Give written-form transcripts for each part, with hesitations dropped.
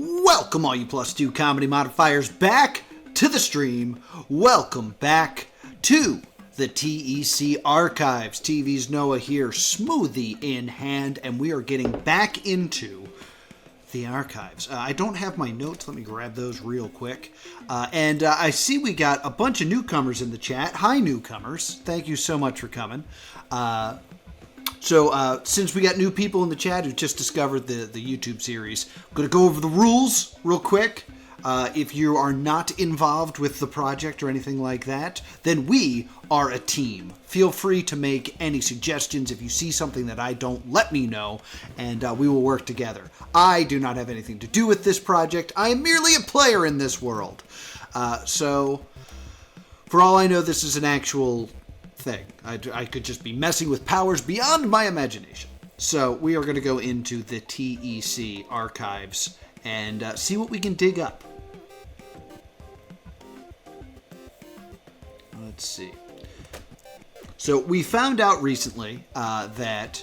Welcome all you +2 comedy modifiers back to the stream. Welcome back to the T.E.C. archives. TV's Noah here, smoothie in hand, and we are getting back into the archives. I don't have my notes. Let me grab those real quick. And I see we got a bunch of newcomers in the chat. Hi, newcomers. Thank you so much for coming. So since we got new people in the chat who just discovered the YouTube series, I'm going to go over the rules real quick. If you are not involved with the project or anything like that, then we are a team. Feel free to make any suggestions. If you see something that I don't, let me know, and we will work together. I do not have anything to do with this project. I am merely a player in this world. So, for all I know, this is an actual thing. I could just be messing with powers beyond my imagination. So, we are going to go into the T.E.C. archives and see what we can dig up. Let's see. So we found out recently that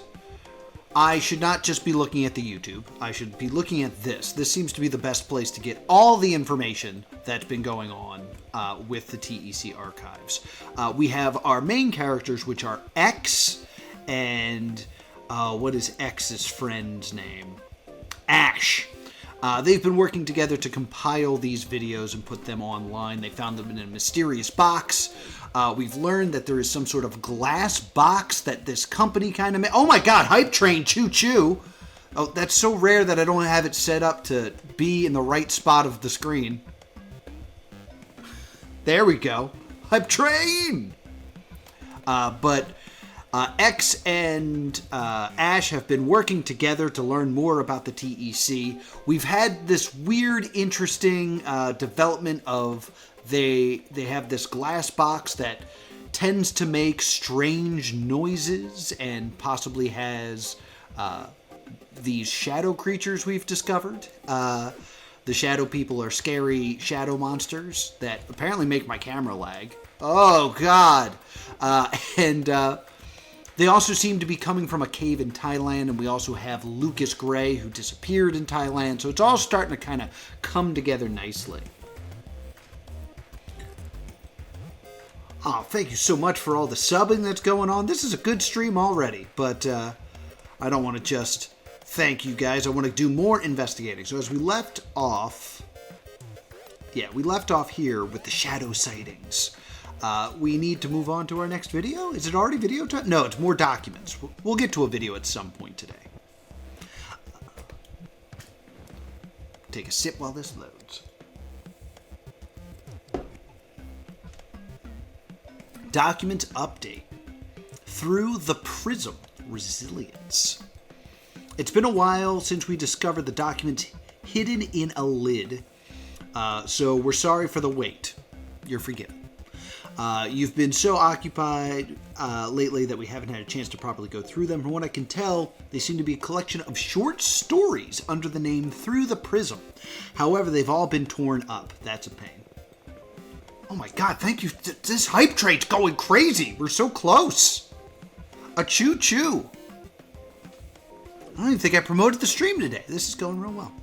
I should not just be looking at the YouTube. I should be looking at this. This seems to be the best place to get all the information that's been going on with the T.E.C. archives. We have our main characters, which are X and what is X's friend's name? Ash. They've been working together to compile these videos and put them online. They found them in a mysterious box. We've learned that there is some sort of glass box that this company kind of made. Oh my god, Hype Train, choo choo! Oh, that's so rare that I don't have it set up to be in the right spot of the screen. There we go. Hype Train! But X and Ash have been working together to learn more about the T.E.C. We've had this weird, interesting development of they have this glass box that tends to make strange noises and possibly has these shadow creatures we've discovered. The shadow people are scary shadow monsters that apparently make my camera lag. Oh, God! They also seem to be coming from a cave in Thailand, and we also have Lucas Gray, who disappeared in Thailand, so it's all starting to kind of come together nicely. Oh, thank you so much for all the subbing that's going on. This is a good stream already, but I don't want to just thank you guys. I want to do more investigating. So as we left off... Yeah, we left off here with the shadow sightings. We need to move on to our next video. Is it already video time? No, it's more documents. We'll get to a video at some point today. Take a sip while this loads. Document update. Through the Prism Resilience. It's been a while since we discovered the document hidden in a lid. So we're sorry for the wait. You're forgiven. You've been so occupied lately that we haven't had a chance to properly go through them. From what I can tell, they seem to be a collection of short stories under the name Through the Prism. However, they've all been torn up. That's a pain. Oh my god, thank you. This hype train's going crazy. We're so close. A choo-choo. I don't even think I promoted the stream today. This is going real well.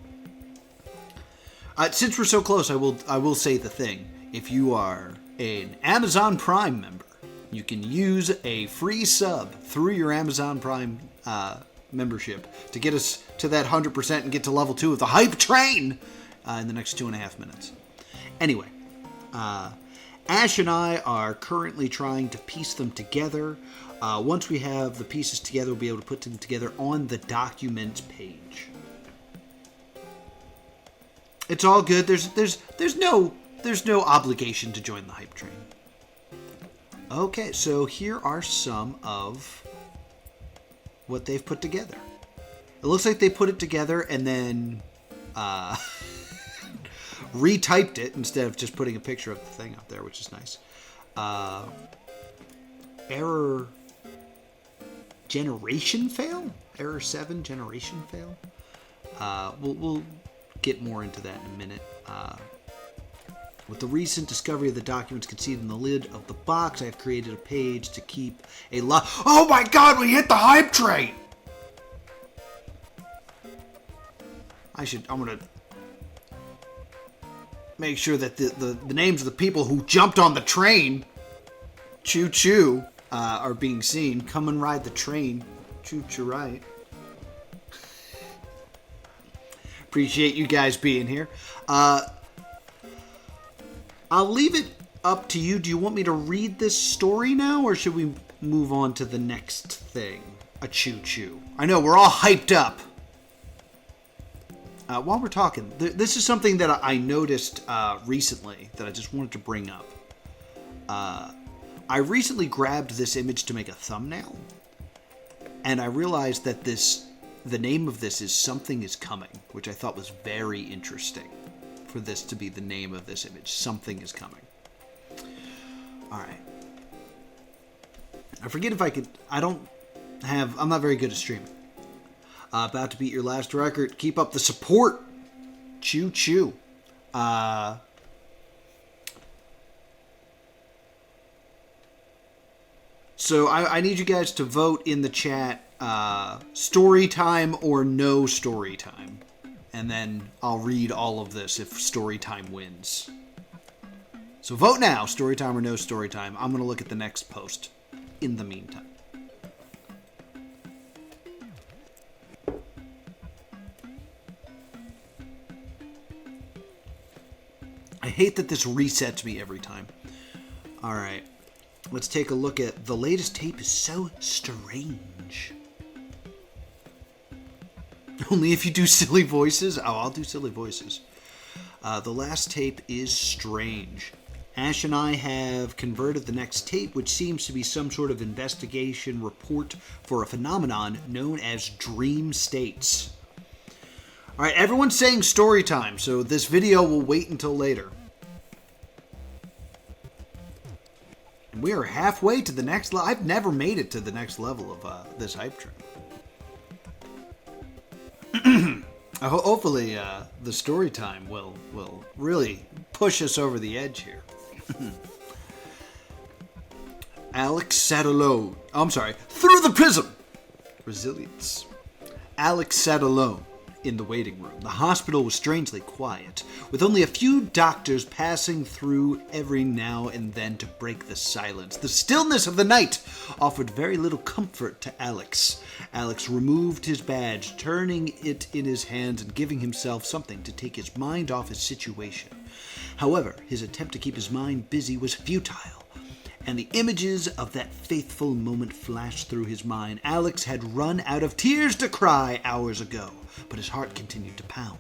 Since we're so close, I will say the thing. If you are an Amazon Prime member, you can use a free sub through your Amazon Prime membership to get us to that 100% and get to level 2 of the Hype Train in the next 2.5 minutes. Anyway, Ash and I are currently trying to piece them together. Once we have the pieces together, we'll be able to put them together on the document page. It's all good. There's no obligation to join the Hype Train. Okay, so here are some of what they've put together. It looks like they put it together and then retyped it instead of just putting a picture of the thing up there, which is nice. Error generation fail? Error 7 generation fail? We'll get more into that in a minute. With the recent discovery of the documents concealed in the lid of the box, I have created a page to keep a lot. Oh my god, we hit the Hype Train! I'm gonna make sure that the names of the people who jumped on the train, choo-choo, are being seen. Come and ride the train, choo-choo right. Appreciate you guys being here. I'll leave it up to you. Do you want me to read this story now, or should we move on to the next thing? A choo-choo. I know, we're all hyped up. While we're talking, this is something that I noticed recently that I just wanted to bring up. I recently grabbed this image to make a thumbnail, and I realized that the name of this is Something Is Coming, which I thought was very interesting for this to be the name of this image. Something is coming. Alright. I forget if I could... I'm not very good at streaming. About to beat your last record. Keep up the support. Choo-choo. So I need you guys to vote in the chat, story time or no story time. And then I'll read all of this if story time wins. So vote now, story time or no story time. I'm going to look at the next post in the meantime. I hate that this resets me every time. Alright. Let's take a look at the latest tape is so strange. Only if you do silly voices? Oh, I'll do silly voices. The last tape is strange. Ash and I have converted the next tape, which seems to be some sort of investigation report for a phenomenon known as dream states. Alright, everyone's saying story time, so this video will wait until later. And we are halfway to the next level. I've never made it to the next level of this hype train. Hopefully, the story time will really push us over the edge here. Alex sat alone. Oh, I'm sorry. Through the prism! Resilience. Alex sat alone in the waiting room. The hospital was strangely quiet, with only a few doctors passing through every now and then to break the silence. The stillness of the night offered very little comfort to Alex. Alex removed his badge, turning it in his hands and giving himself something to take his mind off his situation. However, his attempt to keep his mind busy was futile, and the images of that faithful moment flashed through his mind. Alex had run out of tears to cry hours ago, but his heart continued to pound,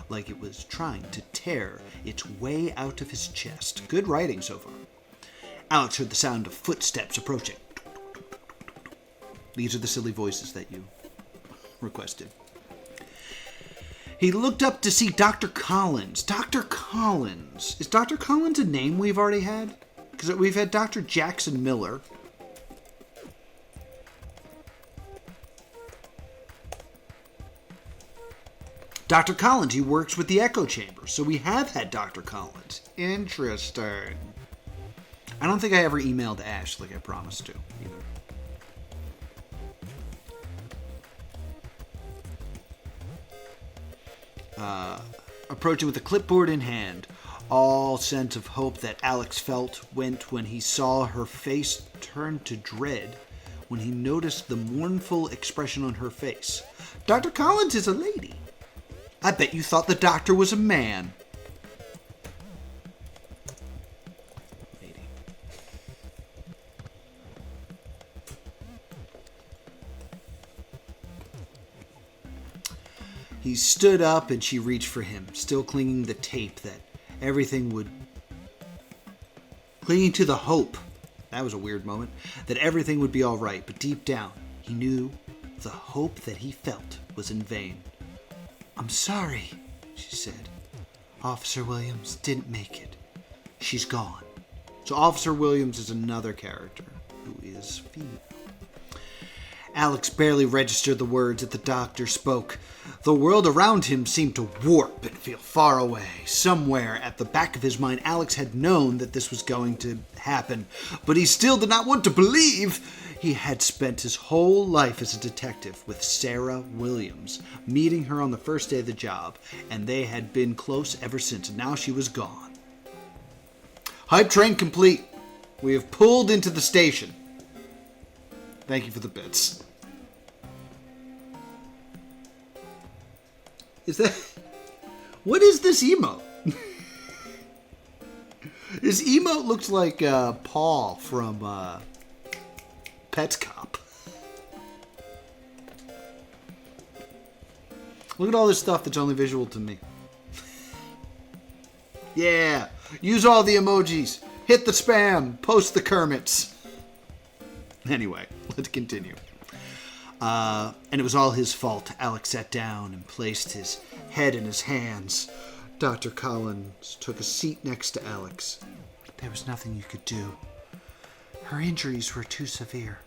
like it was trying to tear its way out of his chest. Good writing so far. Alex heard the sound of footsteps approaching. These are the silly voices that you requested. He looked up to see Dr. Collins. Dr. Collins. Is Dr. Collins a name we've already had? Because we've had Dr. Jackson Miller. Dr. Collins, he works with the echo chamber. So we have had Dr. Collins. Interesting. I don't think I ever emailed Ash like I promised to, either. Approaching with a clipboard in hand. All sense of hope that Alex felt went when he saw her face turn to dread when he noticed the mournful expression on her face. Dr. Collins is a lady. I bet you thought the doctor was a man. Lady. He stood up and she reached for him, still clinging the tape that everything would... clinging to the hope. That was a weird moment. That everything would be all right, but deep down, he knew the hope that he felt was in vain. "I'm sorry," she said. "Officer Williams didn't make it. She's gone." So Officer Williams is another character who is female. Alex barely registered the words that the doctor spoke. The world around him seemed to warp and feel far away. Somewhere at the back of his mind, Alex had known that this was going to happen, but he still did not want to believe. He had spent his whole life as a detective with Sarah Williams, meeting her on the first day of the job, and they had been close ever since, and now she was gone. Hype train complete. We have pulled into the station. Thank you for the bits. Is that... What is this emote? This emote looks like Paul from Pets Cop. Look at all this stuff that's only visual to me. Yeah. Use all the emojis. Hit the spam. Post the Kermits. Anyway, let's continue. And it was all his fault. Alex sat down and placed his head in his hands. Dr. Collins took a seat next to Alex. There was nothing you could do. Her injuries were too severe.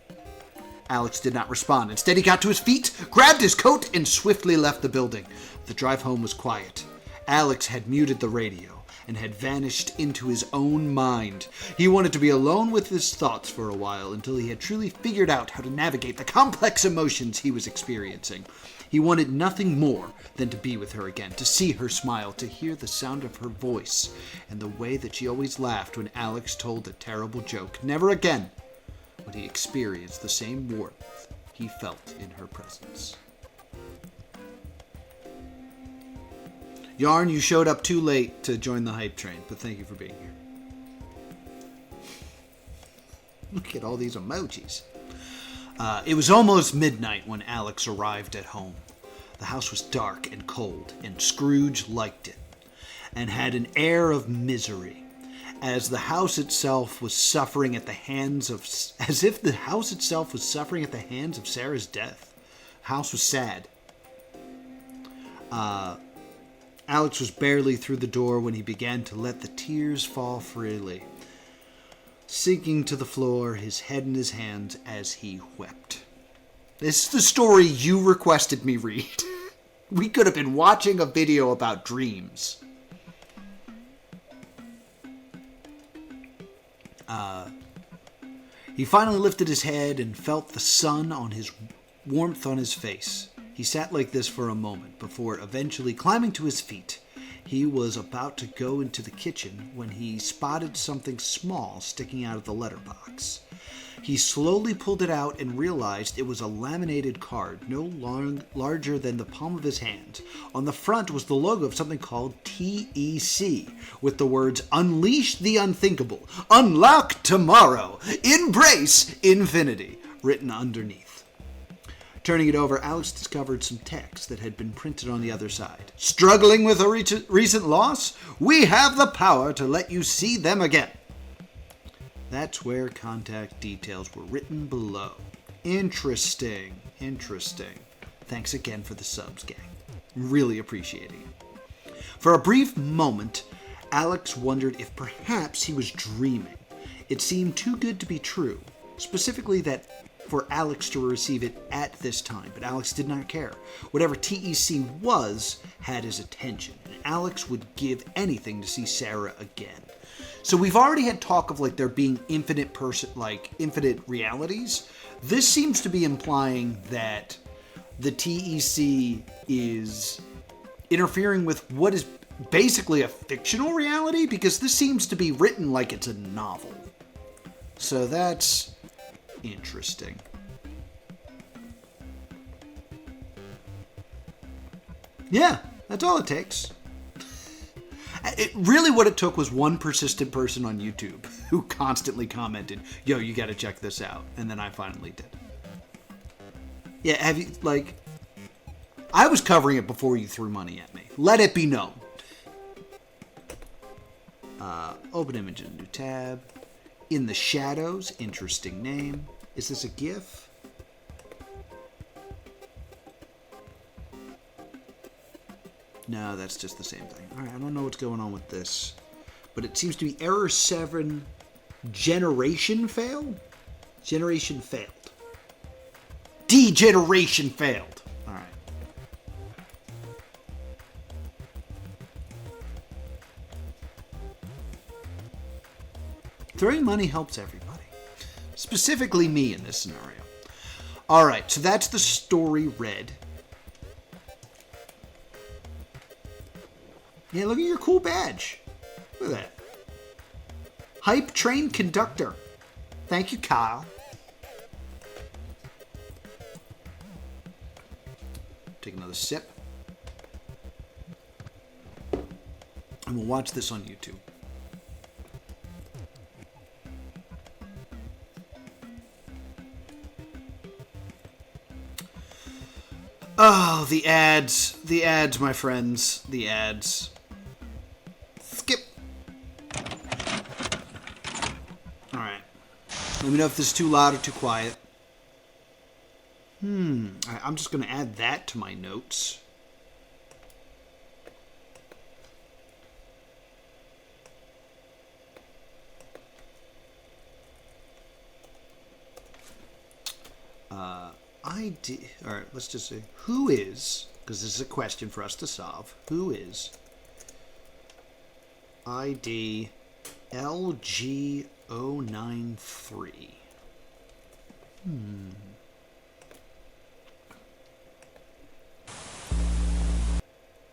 Alex did not respond. Instead, he got to his feet, grabbed his coat, and swiftly left the building. The drive home was quiet. Alex had muted the radio and had vanished into his own mind. He wanted to be alone with his thoughts for a while until he had truly figured out how to navigate the complex emotions he was experiencing. He wanted nothing more than to be with her again, to see her smile, to hear the sound of her voice, and the way that she always laughed when Alex told a terrible joke. Never again would he experience the same warmth he felt in her presence. Yarn, you showed up too late to join the hype train, but thank you for being here. Look at all these emojis. It was almost midnight when Alex arrived at home. The house was dark and cold, and Scrooge liked it, and had an air of misery, as if the house itself was suffering at the hands of Sarah's death. The house was sad. Alex was barely through the door when he began to let the tears fall freely, sinking to the floor, his head in his hands as he wept. This is the story you requested me read. We could have been watching a video about dreams. He finally lifted his head and felt the sun on his warmth on his face. He sat like this for a moment before eventually climbing to his feet. He was about to go into the kitchen when he spotted something small sticking out of the letterbox. He slowly pulled it out and realized it was a laminated card, no larger than the palm of his hand. On the front was the logo of something called T.E.C, with the words, "Unleash the unthinkable, unlock tomorrow, embrace infinity," written underneath. Turning it over, Alex discovered some text that had been printed on the other side. "Struggling with a recent loss? We have the power to let you see them again." That's where contact details were written below. Interesting. Thanks again for the subs, gang. Really appreciating it. For a brief moment, Alex wondered if perhaps he was dreaming. It seemed too good to be true. Specifically that for Alex to receive it at this time, but Alex did not care. Whatever T.E.C was had his attention, and Alex would give anything to see Sarah again. So we've already had talk of like there being infinite realities. This seems to be implying that the T.E.C is interfering with what is basically a fictional reality, because this seems to be written like it's a novel. So that's interesting. Yeah, that's all it takes. Really what it took was one persistent person on YouTube who constantly commented, "Yo, you gotta check this out." And then I finally did. Yeah, have you, like... I was covering it before you threw money at me. Let it be known. Open image in a new tab. In the Shadows, interesting name. Is this a GIF? No, that's just the same thing. Alright, I don't know what's going on with this. But it seems to be error 7, generation failed? Generation failed. Degeneration failed. Alright. Throwing money helps everybody. Specifically me in this scenario. All right, so that's the story read. Yeah, look at your cool badge. Look at that. Hype train conductor. Thank you, Kyle. Take another sip. And we'll watch this on YouTube. Oh, the ads. The ads, my friends. The ads. Skip. Alright. Let me know if this is too loud or too quiet. I'm just going to add that to my notes. Alright, let's just say, who is, because this is a question for us to solve, who is ID LG093?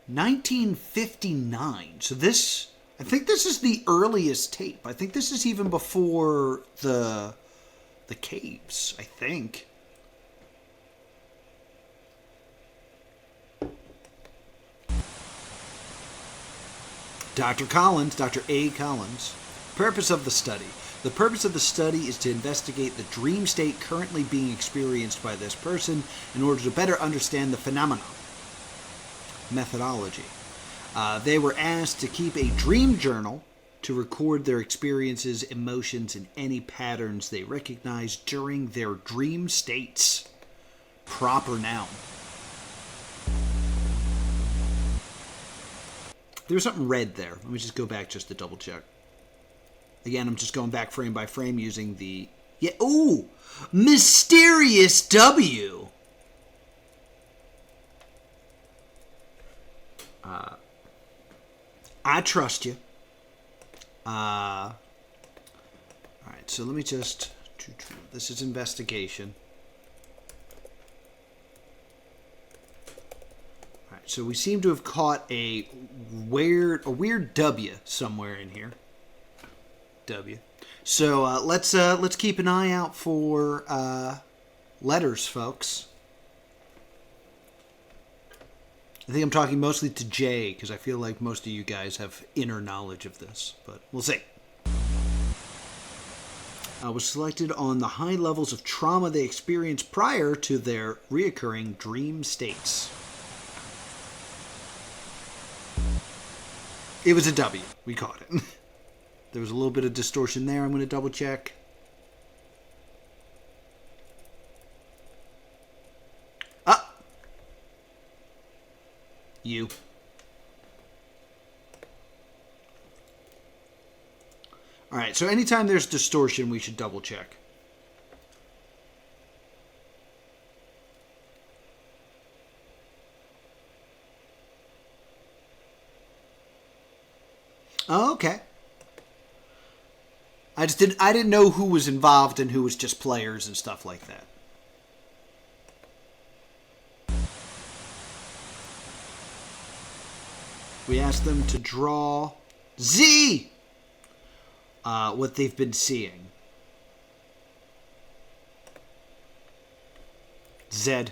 1959. So this, I think this is the earliest tape. I think this is even before the caves, I think. Dr. Collins, Dr. A. Collins. Purpose of the study. The purpose of the study is to investigate the dream state currently being experienced by this person in order to better understand the phenomenon. Methodology. They were asked to keep a dream journal to record their experiences, emotions, and any patterns they recognized during their dream states. Proper noun. There was something red there. Let me just go back just to double check. Again, I'm just going back frame by frame using the... Yeah, ooh! Mysterious W! I trust you. Alright, so let me just... This is investigation. Alright, so we seem to have caught a weird W somewhere in here. W. So let's keep an eye out for letters, folks. I think I'm talking mostly to Jay because I feel like most of you guys have inner knowledge of this, but we'll see. Was selected on the high levels of trauma they experienced prior to their reoccurring dream states. It was a W. We caught it. There was a little bit of distortion there. I'm going to double check. Ah! You. Alright, so anytime there's distortion, we should double check. Oh, okay. I didn't know who was involved and who was just players and stuff like that. We asked them to draw Z, what they've been seeing. Z.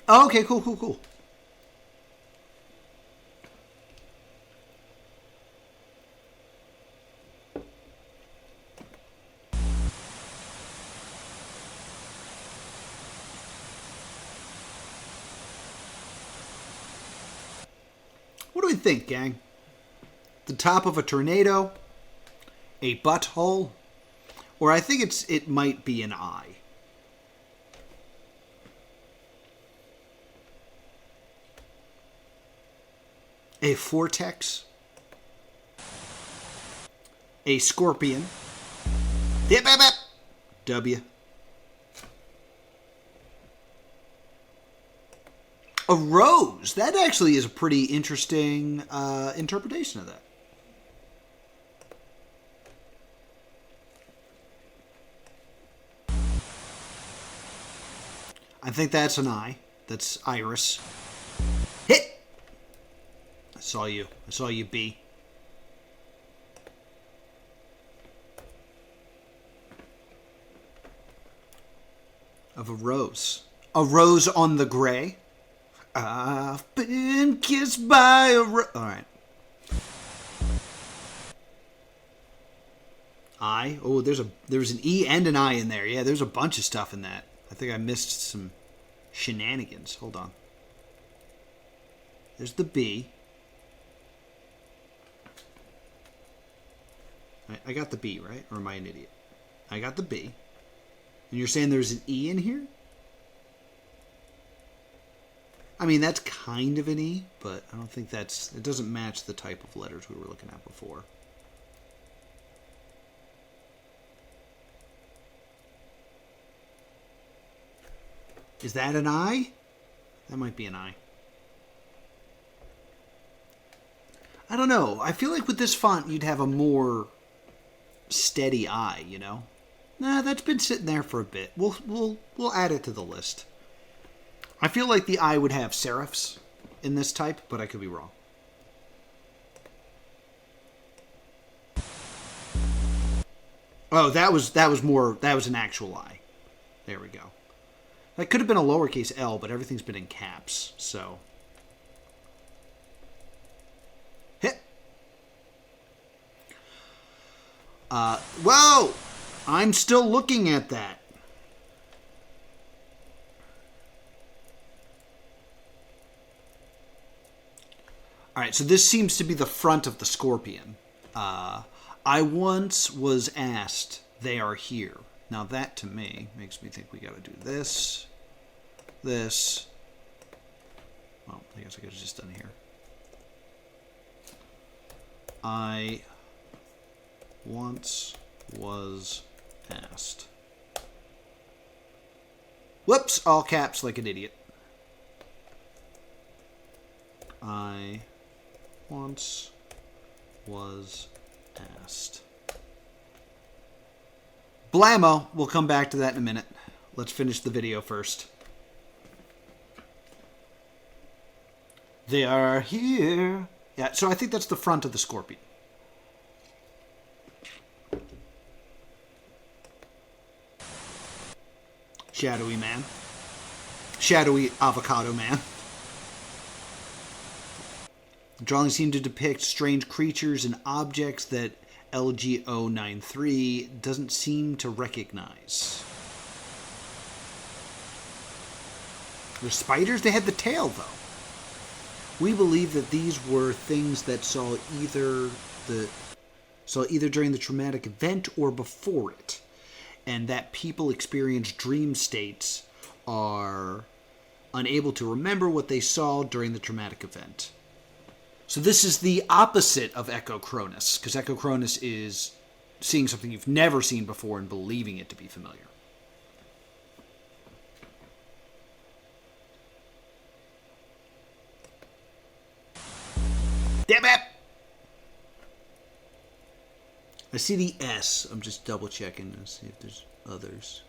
Oh, okay, cool. What do we think, gang? The top of a tornado? A butthole? Or I think it might be an eye. A vortex? A scorpion? Yep. W. A rose. That actually is a pretty interesting interpretation of that. I think that's an I. That's Iris. Hit! I saw you. I saw you, B. Of a rose. A rose on the gray. I've been kissed by a rose. Alright. I. Oh, there's an E and an I in there. Yeah, there's a bunch of stuff in that. I think I missed some shenanigans. Hold on. There's the B. I got the B, right? Or am I an idiot? I got the B. And you're saying there's an E in here? I mean, that's kind of an E, but I don't think that's... It doesn't match the type of letters we were looking at before. Is that an I? That might be an I. I don't know. I feel like with this font, you'd have a more steady I, you know? Nah, that's been sitting there for a bit. We'll add it to the list. I feel like the I would have serifs in this type, but I could be wrong. Oh, that was an actual I. There we go. That could have been a lowercase L, but everything's been in caps, so. Hit. Whoa! I'm still looking at that. Alright, so this seems to be the front of the scorpion. I once was asked, they are here. Now that, to me, makes me think we gotta do this, this. Well, I guess I could have just done here. I once was asked. Whoops, all caps like an idiot. I once was asked. Blammo! We'll come back to that in a minute. Let's finish the video first. They are here. Yeah, so I think that's the front of the scorpion. Shadowy man. Shadowy avocado man. The drawings seem to depict strange creatures and objects that LG093 doesn't seem to recognize. They're spiders? They had the tail, though. We believe that these were things that saw either during the traumatic event or before it, and that people experience dream states are unable to remember what they saw during the traumatic event. So this is the opposite of Echocronus, because Echocronus is seeing something you've never seen before and believing it to be familiar. Damn it! I see the S. I'm just double checking to see if there's others.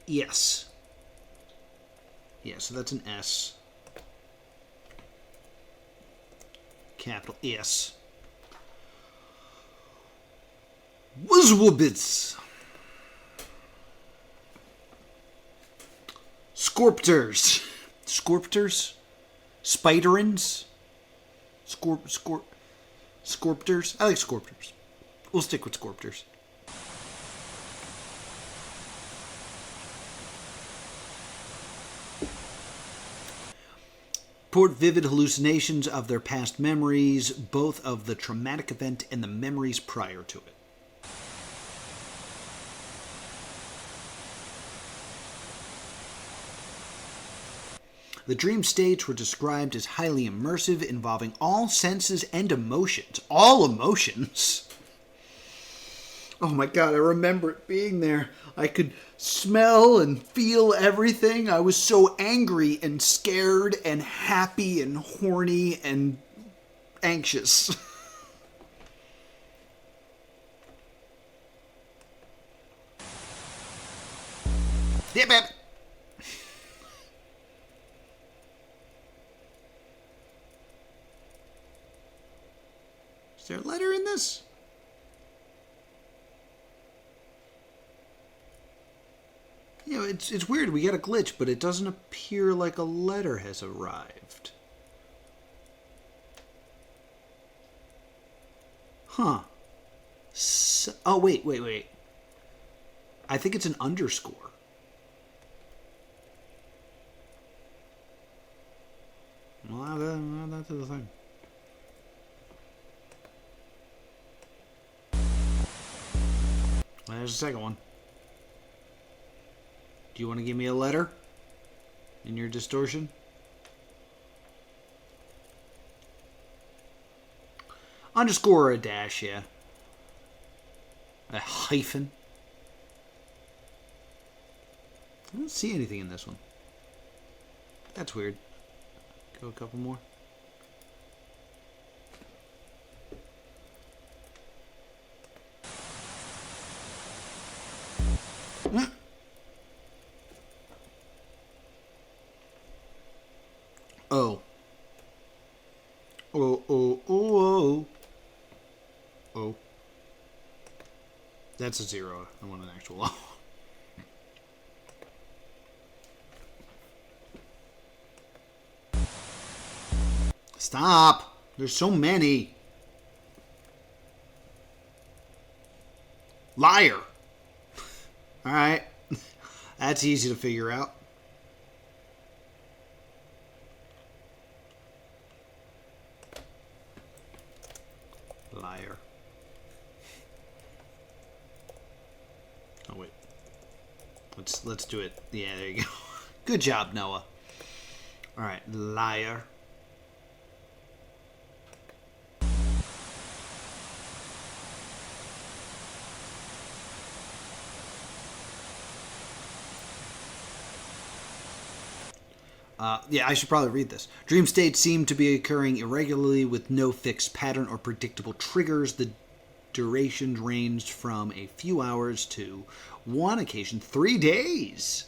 Yes. Yeah, so that's an S. Capital S. Wuzzwubbits. Scorpters. Scorpters? Spiderins? Scorpters? I like Scorpters. We'll stick with Scorpters. Report vivid hallucinations of their past memories, both of the traumatic event and the memories prior to it. The dream states were described as highly immersive, involving all senses and emotions. All emotions? Oh my god, I remember it being there. I could smell and feel everything. I was so angry and scared and happy and horny and anxious. Hip hip. Is there a letter in this? You know, it's weird. We get a glitch, but it doesn't appear like a letter has arrived. Huh. So, oh, wait. I think it's an underscore. Well, that's the thing. There's the second one. Do you want to give me a letter in your distortion? Underscore or a dash, yeah. A hyphen. I don't see anything in this one. That's weird. Go a couple more. Oh. Oh. That's a 0. I want an actual O. Stop. There's so many. Liar. All right. That's easy to figure out. Liar. Oh wait. Let's do it. Yeah, there you go. Good job, Noah. All right, liar. Yeah, I should probably read this. Dream states seem to be occurring irregularly with no fixed pattern or predictable triggers. The duration ranged from a few hours to, one occasion, 3 days.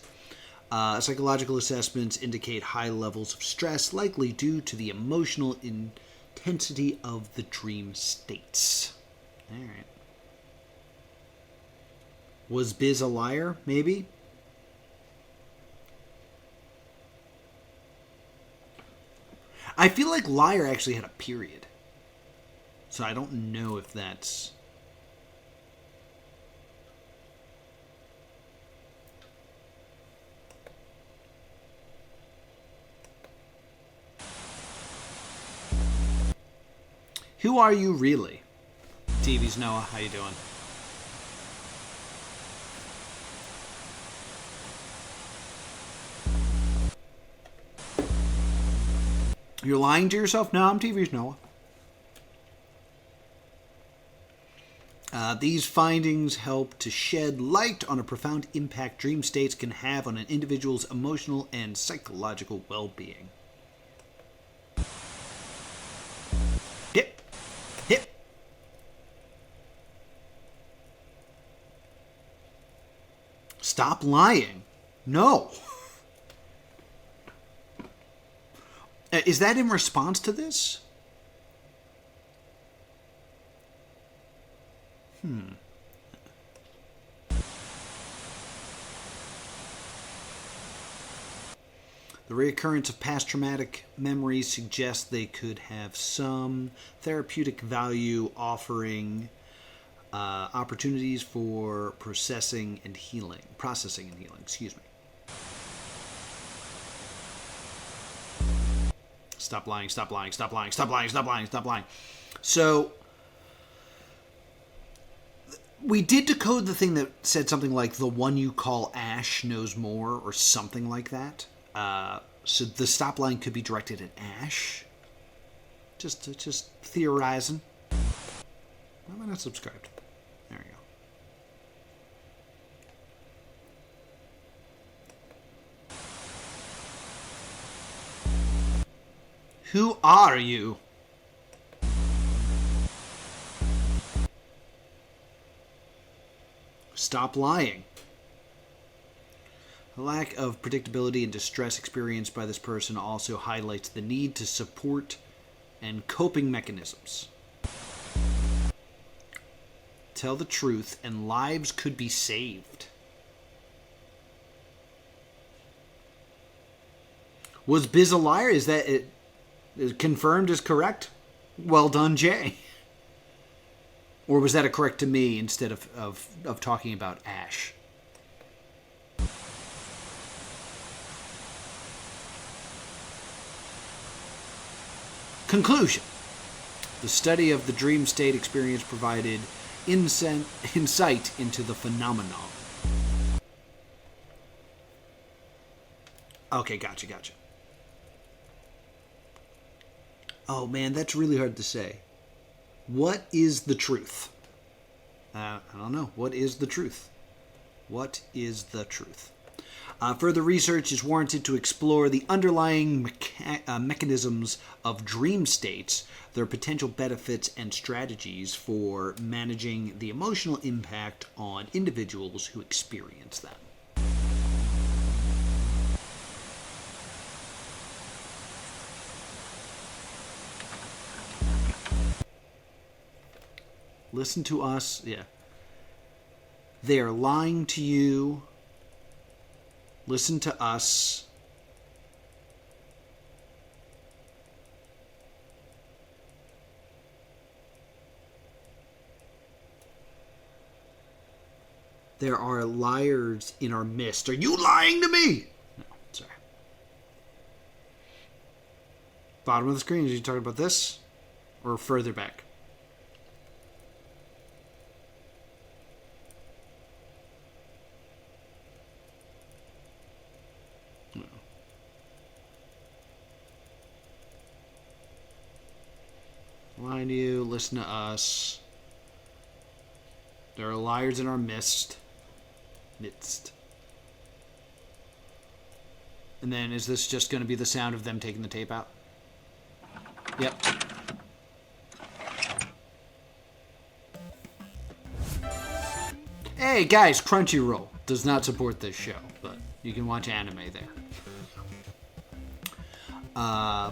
Psychological assessments indicate high levels of stress, likely due to the emotional intensity of the dream states. All right. Was Biz a liar? Maybe? I feel like liar actually had a period. So I don't know if that's... Who are you really? TV's Noah, how you doing? You're lying to yourself? No, I'm TV's Noah. These findings help to shed light on a profound impact dream states can have on an individual's emotional and psychological well-being. Hip. Hip. Stop lying. No. Is that in response to this? The reoccurrence of past traumatic memories suggests they could have some therapeutic value, offering opportunities for processing and healing. Excuse me. Stop lying. So, we did decode the thing that said something like, the one you call Ash knows more, or something like that. So the stop lying could be directed at Ash. Just theorizing. Why am I not subscribed? There we go. Who are you? Stop lying. The lack of predictability and distress experienced by this person also highlights the need to support and coping mechanisms. Tell the truth and lives could be saved. Was Biz a liar? Is that it confirmed as correct? Well done, Jay. Or was that a correct to me instead of talking about Ash? Conclusion. The study of the dream state experience provided insight into the phenomenon. Okay, gotcha. Oh man, that's really hard to say. What is the truth? I don't know. What is the truth? What is the truth? Further research is warranted to explore the underlying mechanisms of dream states, their potential benefits and strategies for managing the emotional impact on individuals who experience them. Listen to us. Yeah. They are lying to you. Listen to us. There are liars in our midst. Are you lying to me? No, sorry. Bottom of the screen. Is you talking about this? Or further back? Lying to you, listen to us. There are liars in our midst. And then is this just going to be the sound of them taking the tape out? Yep. Hey guys, Crunchyroll does not support this show, but you can watch anime there.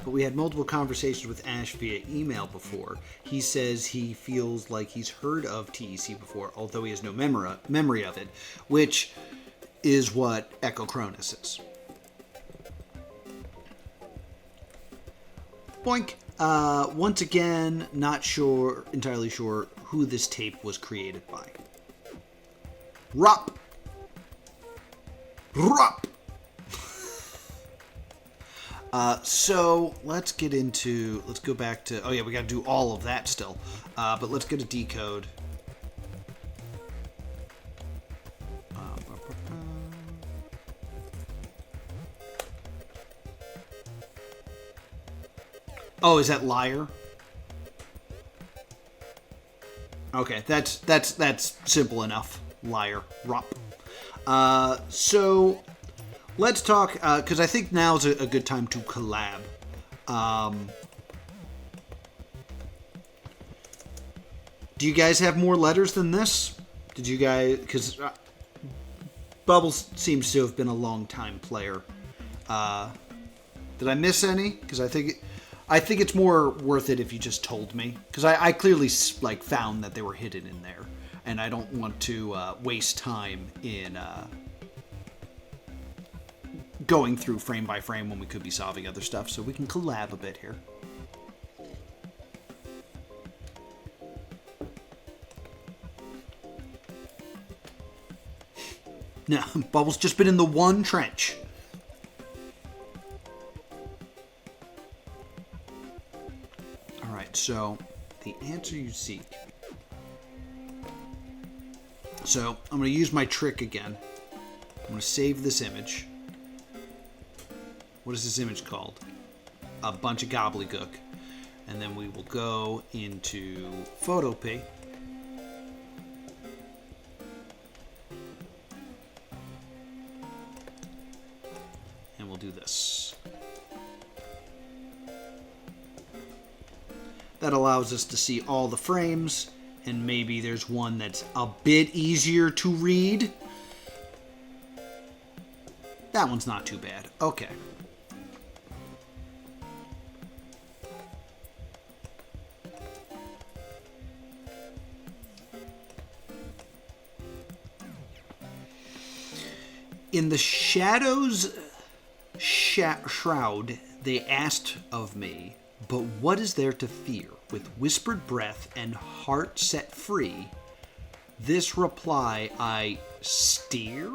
But we had multiple conversations with Ash via email before. He says he feels like he's heard of T.E.C. before, although he has no memory of it, which is what Echo Cronus is. Boink. Once again, not entirely sure who this tape was created by. Rup. So let's go back to, oh yeah, we got to do all of that still. But let's get a decode. Oh, is that liar? Okay, that's simple enough. Liar. Rup. So let's talk, because I think now's a good time to collab. Do you guys have more letters than this? Did you guys, because Bubbles seems to have been a long-time player. Did I miss any? Because I think it's more worth it if you just told me. Because I clearly found that they were hidden in there. And I don't want to waste time in going through frame by frame when we could be solving other stuff. So we can collab a bit here. No, Bubbles just been in the one trench. Alright, so the answer you seek. So I'm going to use my trick again. I'm going to save this image. What is this image called? A bunch of gobbledygook. And then we will go into Photopea. And we'll do this. That allows us to see all the frames, and maybe there's one that's a bit easier to read. That one's not too bad. Okay. In the shadows shroud, they asked of me, but what is there to fear? With whispered breath and heart set free, this reply I steer?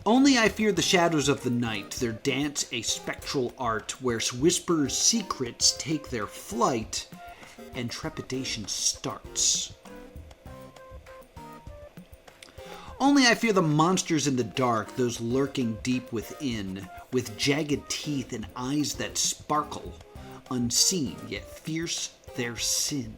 Only I fear the shadows of the night, their dance a spectral art, where whispers' secrets take their flight, and trepidation starts. Only I fear the monsters in the dark, those lurking deep within, with jagged teeth and eyes that sparkle, unseen yet fierce their sin.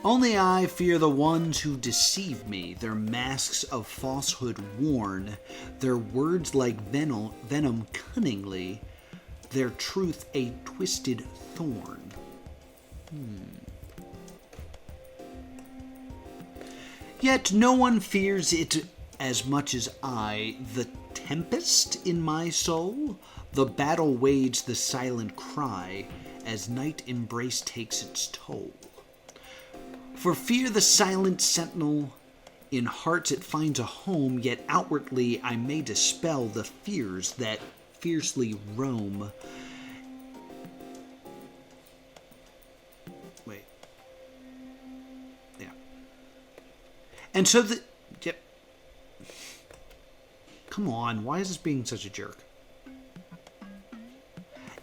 Only I fear the ones who deceive me, their masks of falsehood worn, their words like venom cunningly, their truth a twisted thorn. Yet no one fears it as much as I, the tempest in my soul, the battle waged the silent cry, as night embrace takes its toll. For fear the silent sentinel, in hearts it finds a home, yet outwardly I may dispel the fears that fiercely roam. Wait. Yeah. And so the... Yep. Come on, why is this being such a jerk?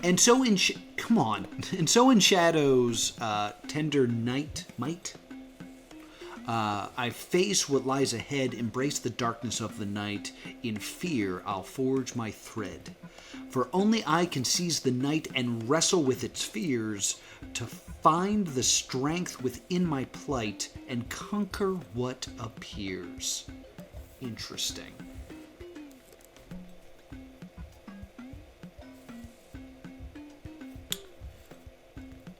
And so in... Come on. And so in shadows, tender night might... I face what lies ahead, embrace the darkness of the night. In fear, I'll forge my thread. For only I can seize the night and wrestle with its fears, to find the strength within my plight and conquer what appears. Interesting.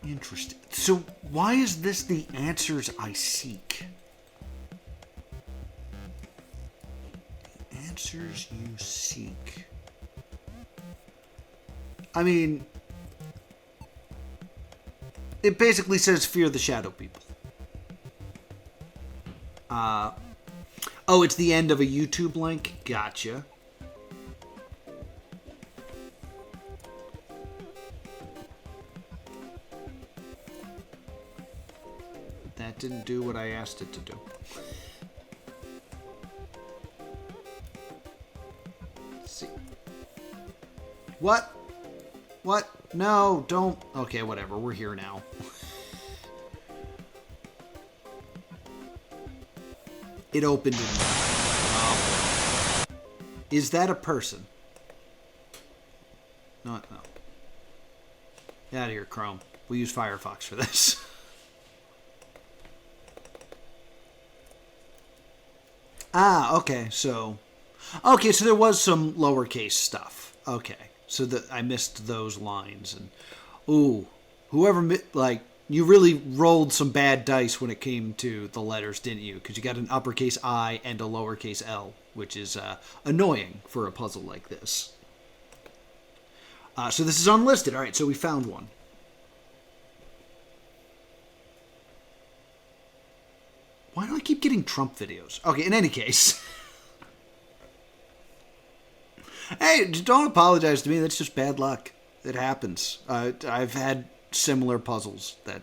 Interesting. So, why is this the answers I seek? The answers you seek. I mean, it basically says fear the shadow people. Oh, it's the end of a YouTube link? Gotcha. That didn't do what I asked it to do. Let's see. What? What? No, don't. Okay, whatever. We're here now. It opened in... Oh. Is that a person? No. Get out of here, Chrome. We'll use Firefox for this. Ah, okay, so there was some lowercase stuff. Okay, so I missed those lines, and ooh, whoever, like, you really rolled some bad dice when it came to the letters, didn't you? Because you got an uppercase I and a lowercase L, which is annoying for a puzzle like this. So this is unlisted. All right, so we found one. Why do I keep getting Trump videos? Okay, in any case. Hey, don't apologize to me. That's just bad luck. It happens. I've had similar puzzles that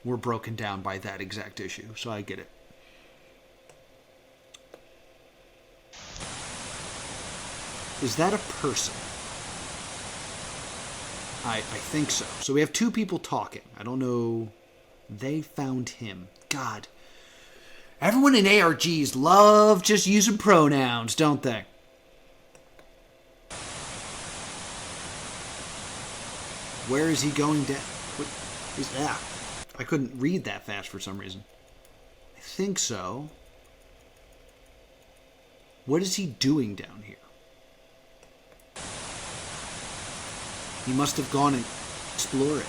were broken down by that exact issue, so I get it. Is that a person? I think so. So we have two people talking. I don't know. They found him. God. Everyone in ARGs love just using pronouns, don't they? Where is he going down? What is that? I couldn't read that fast for some reason. I think so. What is he doing down here? He must have gone and explored.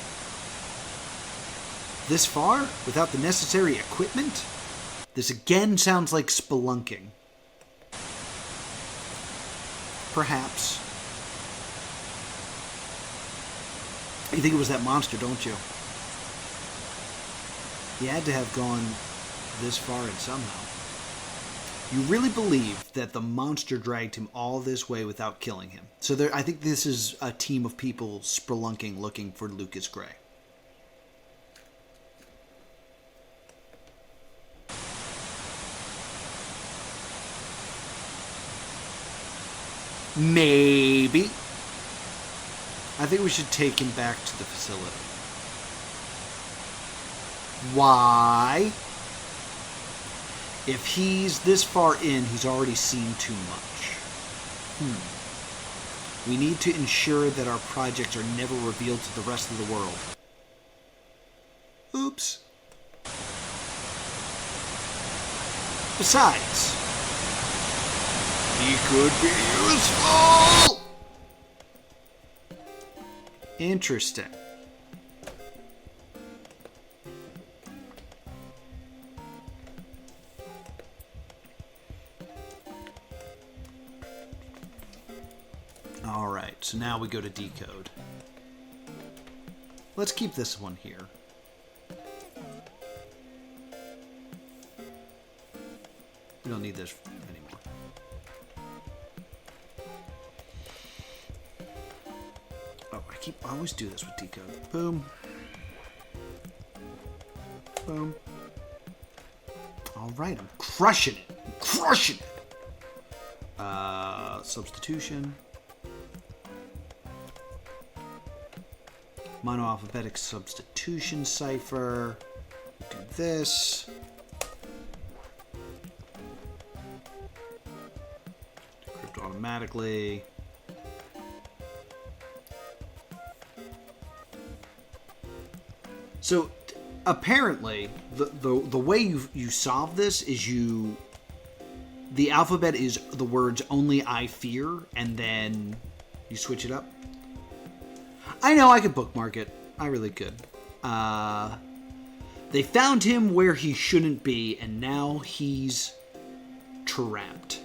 This far? Without the necessary equipment? This again sounds like spelunking. perhaps. You think it was that monster, don't you? He had to have gone this far and somehow. You really believe that the monster dragged him all this way without killing him. So I think this is a team of people spelunking looking for Lucas Gray. Maybe. I think we should take him back to the facility. Why? If he's this far in, he's already seen too much. We need to ensure that our projects are never revealed to the rest of the world. Oops. Besides, he could be useful! Interesting. Alright, so now we go to decode. Let's keep this one here. We don't need this anymore. Oh, I always do this with decode. Boom. Boom. Alright, I'm crushing it. I'm crushing it. Substitution. Monoalphabetic substitution cipher. Do this. Decrypt automatically. So apparently, the way you solve this is the alphabet is the words "only I fear," and then you switch it up. I know I could bookmark it. I really could. They found him where he shouldn't be, and now he's trapped.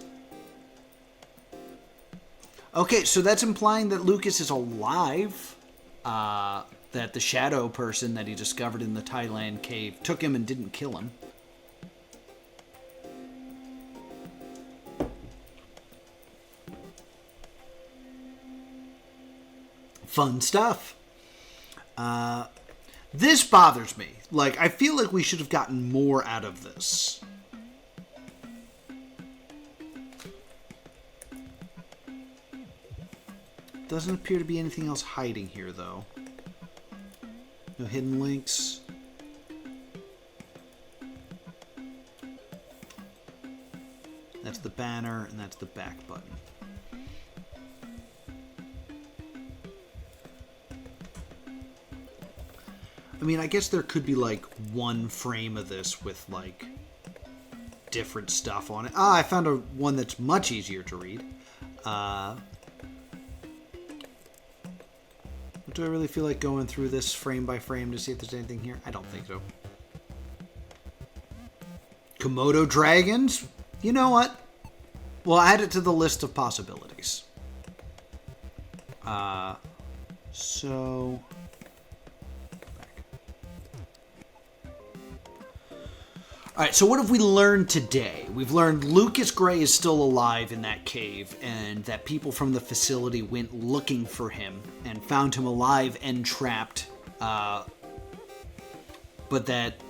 Okay, so that's implying that Lucas is alive. That the shadow person that he discovered in the Thailand cave took him and didn't kill him. Fun stuff. This bothers me. Like, I feel like we should have gotten more out of this. Doesn't appear to be anything else hiding here, though. No hidden links. That's the banner, and that's the back button. I mean, I guess there could be, like, one frame of this with, like, different stuff on it. I found one that's much easier to read. Do I really feel like going through this frame by frame to see if there's anything here? I don't think so. Komodo dragons? You know what? We'll add it to the list of possibilities. So... Alright, so what have we learned today? We've learned Lucas Gray is still alive in that cave, and that people from the facility went looking for him and found him alive and trapped. But that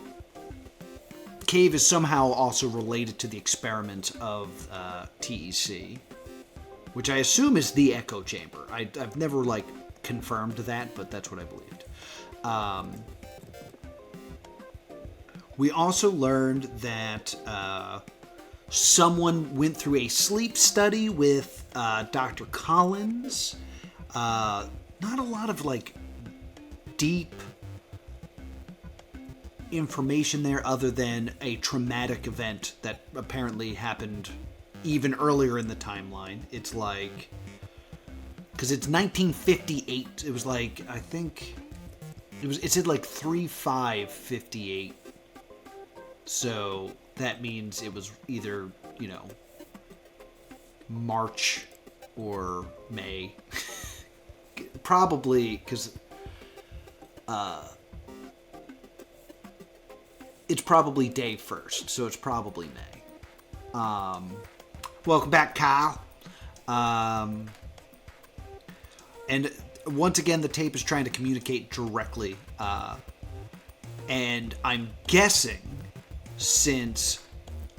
cave is somehow also related to the experiment of T.E.C, which I assume is the echo chamber. I've never, like, confirmed that, but that's what I believed. We also learned that someone went through a sleep study with Dr. Collins. Not a lot of, like, deep information there other than a traumatic event that apparently happened even earlier in the timeline. It's like... Because it's 1958. It was like, I think... It said like 3/5/58. So that means it was either, you know, March or May. Probably, because it's probably day first, so it's probably May. Welcome back, Kyle. And once again, the tape is trying to communicate directly. And I'm guessing, since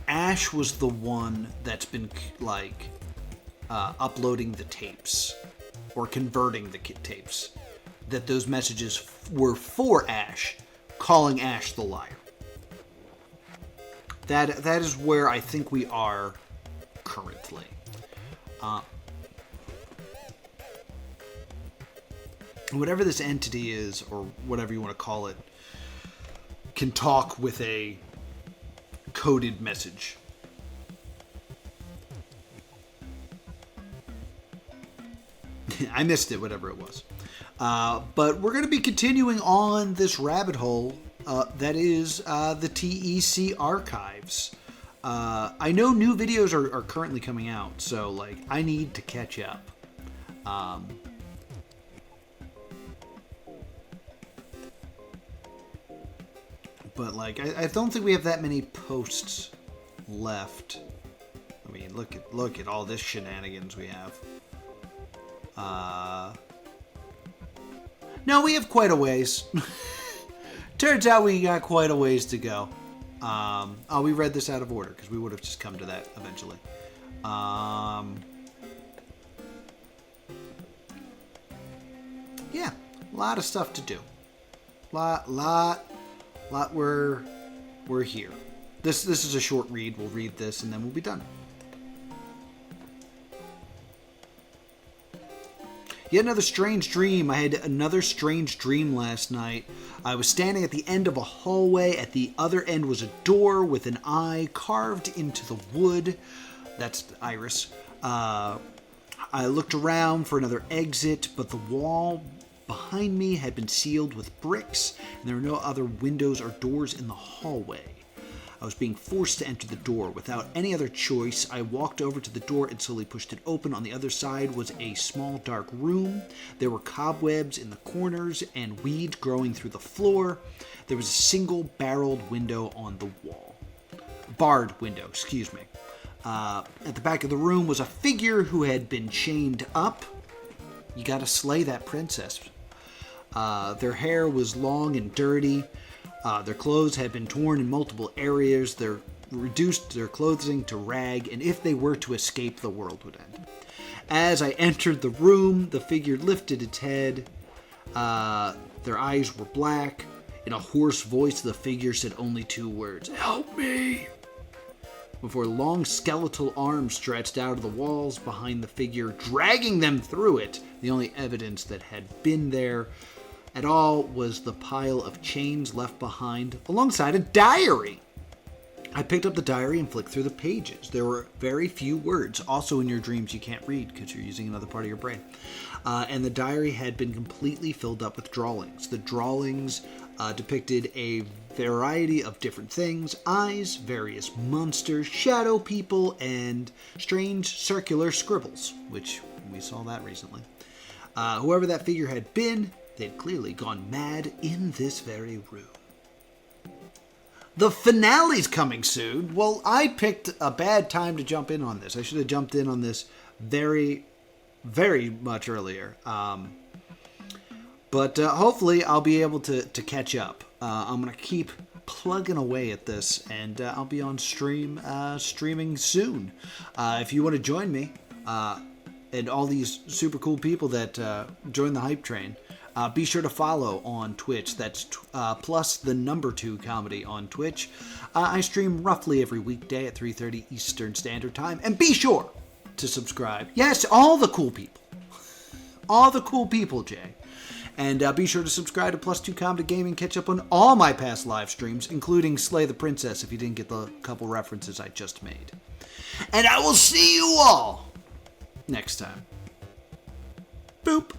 Ash was the one that's been, like, uploading the tapes, or converting the tapes, that those messages were for Ash, calling Ash the liar. That is where I think we are currently. Whatever this entity is, or whatever you want to call it, can talk with a coded message. I missed it, whatever it was. But we're going to be continuing on this rabbit hole that is the T.E.C. archives. I know new videos are currently coming out, so like I need to catch up. But like I don't think we have that many posts left. I mean, look at all this shenanigans we have. No, we have quite a ways. Turns out we got quite a ways to go. We read this out of order because we would have just come to that eventually. Yeah, a lot of stuff to do. Lot. We're here. This is a short read. We'll read this and then we'll be done. Yet another strange dream. I had another strange dream last night. I was standing at the end of a hallway. At the other end was a door with an eye carved into the wood. That's Iris. I looked around for another exit, but the wall behind me had been sealed with bricks, and there were no other windows or doors in the hallway. I was being forced to enter the door. Without any other choice, I walked over to the door and slowly pushed it open. On the other side was a small dark room. There were cobwebs in the corners and weeds growing through the floor. There was a single barred window on the wall. Barred window, excuse me. At the back of the room was a figure who had been chained up. You gotta slay that princess. Their hair was long and dirty. Their clothes had been torn in multiple areas. They reduced their clothing to rag, and if they were to escape, the world would end. As I entered the room, the figure lifted its head. Their eyes were black. In a hoarse voice, the figure said only two words, "Help me!" Before long skeletal arms stretched out of the walls behind the figure, dragging them through it. The only evidence that had been there at all was the pile of chains left behind alongside a diary. I picked up the diary and flicked through the pages. There were very few words. Also in your dreams you can't read because you're using another part of your brain. And the diary had been completely filled up with drawings. The drawings depicted a variety of different things: eyes, various monsters, shadow people, and strange circular scribbles, which we saw that recently. Whoever that figure had been, they'd clearly gone mad in this very room. The finale's coming soon. Well, I picked a bad time to jump in on this. I should have jumped in on this very, very much earlier. But hopefully I'll be able to catch up. I'm going to keep plugging away at this, and I'll be on streaming soon. If you want to join me and all these super cool people that join the Hype Train, be sure to follow on Twitch. That's plus the number 2 comedy on Twitch. I stream roughly every weekday at 3:30 Eastern Standard Time. And be sure to subscribe. Yes, all the cool people. All the cool people, Jay. And be sure to subscribe to Plus 2 Comedy Gaming. Catch up on all my past live streams, including Slay the Princess, if you didn't get the couple references I just made. And I will see you all next time. Boop.